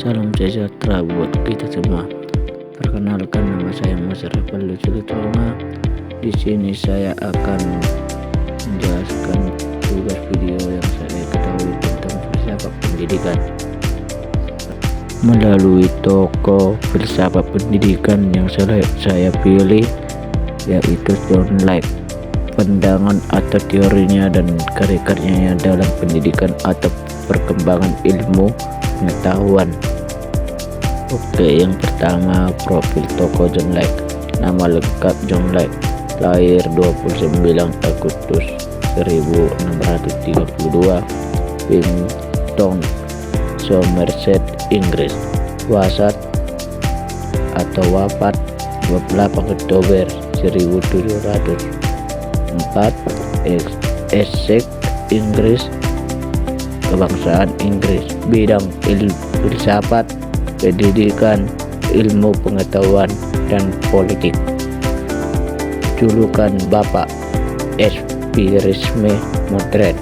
Salam sejahtera buat kita semua. Perkenalkan, nama saya Mas Rafael Luculutolonga. Di sini saya akan menjelaskan tugas video yang saya ketahui tentang filsafat pendidikan. Melalui tokoh filsafat pendidikan yang saya pilih, yaitu John Locke. Pandangan atau teorinya dan karya-karyanya dalam pendidikan atau perkembangan ilmu pengetahuan. Oke, yang pertama, profil tokoh John Locke. Nama lengkap John Locke, lahir 29 Agustus 1632, Paignton, Somerset, Inggris. Wafat 28 Oktober 1704, Essex, Inggris. Kebangsaan Inggris. Bidang filsafat, pendidikan, ilmu pengetahuan, dan politik. Julukan Bapak Empirisme Modern.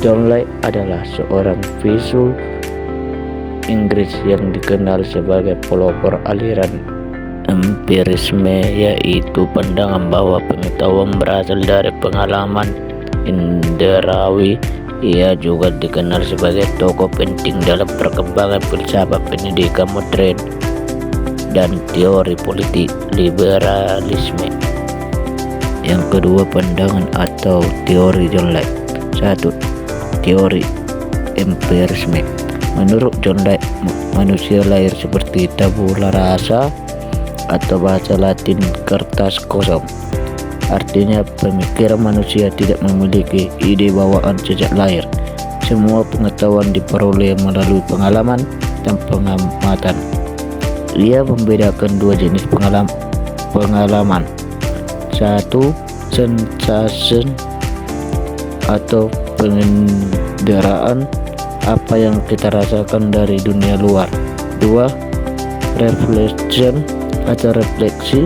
John Locke adalah seorang filsuf Inggris yang dikenal sebagai pelopor aliran empirisme, yaitu pandangan bahwa pengetahuan berasal dari pengalaman indrawi. Ia juga dikenal sebagai tokoh penting dalam perkembangan filsafat pendidikan modern dan teori politik liberalisme. Yang kedua, pandangan atau teori John Locke. 1. Teori empirisme. Menurut John Locke, manusia lahir seperti tabula rasa atau bahasa Latin kertas kosong. Artinya pemikiran manusia tidak memiliki ide bawaan sejak lahir. Semua pengetahuan diperoleh melalui pengalaman dan pengamatan. Ia membedakan dua jenis pengalaman. 1. Sensation atau pengendaraan apa yang kita rasakan dari dunia luar. 2. Reflection atau refleksi,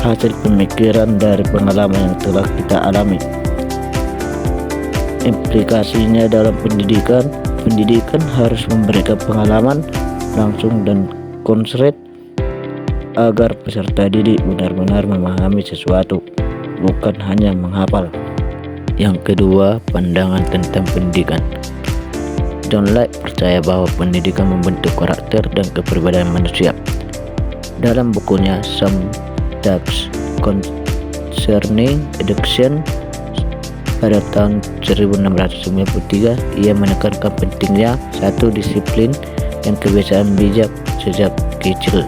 hasil pemikiran dari pengalaman yang telah kita alami. Implikasinya dalam pendidikan harus memberikan pengalaman langsung dan konkret agar peserta didik benar-benar memahami sesuatu, bukan hanya menghafal. Yang kedua, pandangan tentang pendidikan. John Locke percaya bahwa pendidikan membentuk karakter dan kepribadian manusia. Dalam bukunya Some Facts Concerning Education pada tahun 1693, ia menekankan pentingnya 1. Disiplin dan kebiasaan bijak sejak kecil.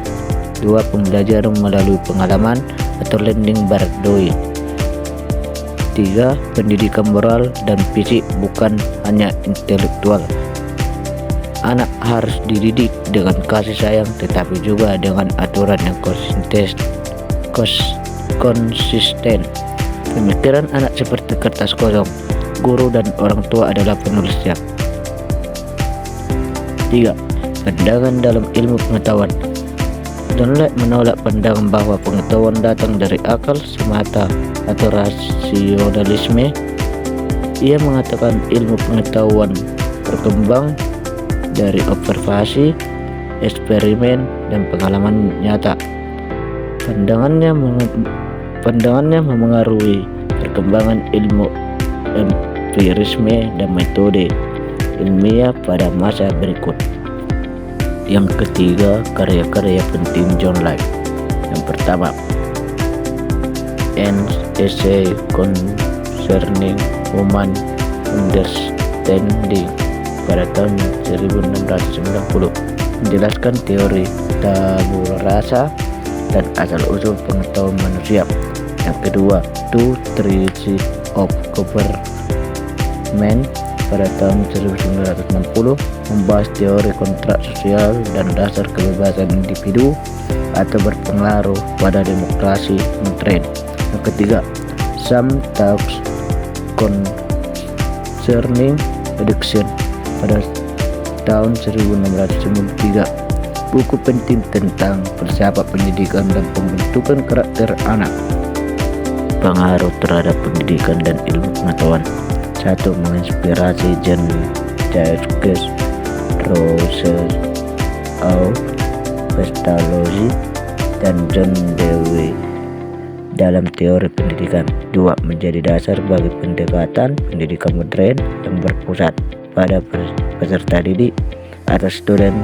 2. Pembelajaran melalui pengalaman atau learning by doing. 3. Pendidikan moral dan fisik, bukan hanya intelektual. Anak harus dididik dengan kasih sayang, tetapi juga dengan aturan yang konsisten. Pemikiran anak seperti kertas kosong. Guru dan orang tua adalah penulisnya. 3. Pandangan dalam ilmu pengetahuan. John Locke menolak pandangan bahwa pengetahuan datang dari akal semata atau rasionalisme. Ia mengatakan ilmu pengetahuan berkembang dari observasi, eksperimen, dan pengalaman nyata. Pandangannya memengaruhi perkembangan ilmu empirisme dan metode ilmiah pada masa berikut. Yang ketiga, karya-karya penting John Locke. Yang pertama, An Essay Concerning Human Understanding pada tahun 1690, menjelaskan teori tabula rasa dan asal-usul pengetahuan manusia. Yang kedua, Two Treatises of Government pada tahun 1960, membahas teori kontrak sosial dan dasar kebebasan individu atau berpengaruh pada demokrasi modern. Yang ketiga, Some Talks Concerning Education pada tahun 1693, buku penting tentang filsafat pendidikan dan pembentukan karakter anak. Pengaruh terhadap pendidikan dan ilmu pengetahuan. 1. Menginspirasi Jean-Jacques Pestalozzi dan John Dewey dalam teori pendidikan. 2. Menjadi dasar bagi pendekatan pendidikan modern yang berpusat pada peserta didik atau student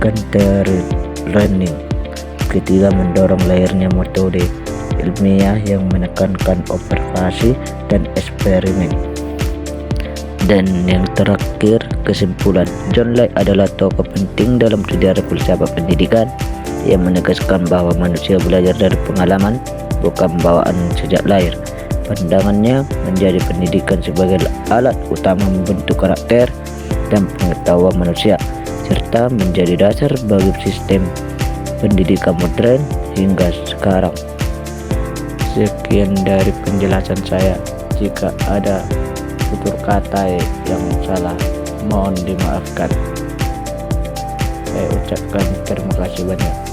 centered learning. 3. Mendorong lahirnya metode ilmiah yang menekankan observasi dan eksperimen. Dan yang terakhir, kesimpulan, John Locke adalah tokoh penting dalam sejarah filsafat pendidikan. Ia menegaskan bahwa manusia belajar dari pengalaman, bukan bawaan sejak lahir. Pandangannya menjadi pendidikan sebagai alat utama membentuk karakter dan pengetahuan manusia, serta menjadi dasar bagi sistem pendidikan modern hingga sekarang. Sekian dari penjelasan saya. Jika ada tutur kata yang salah, mohon dimaafkan. Saya ucapkan terima kasih banyak.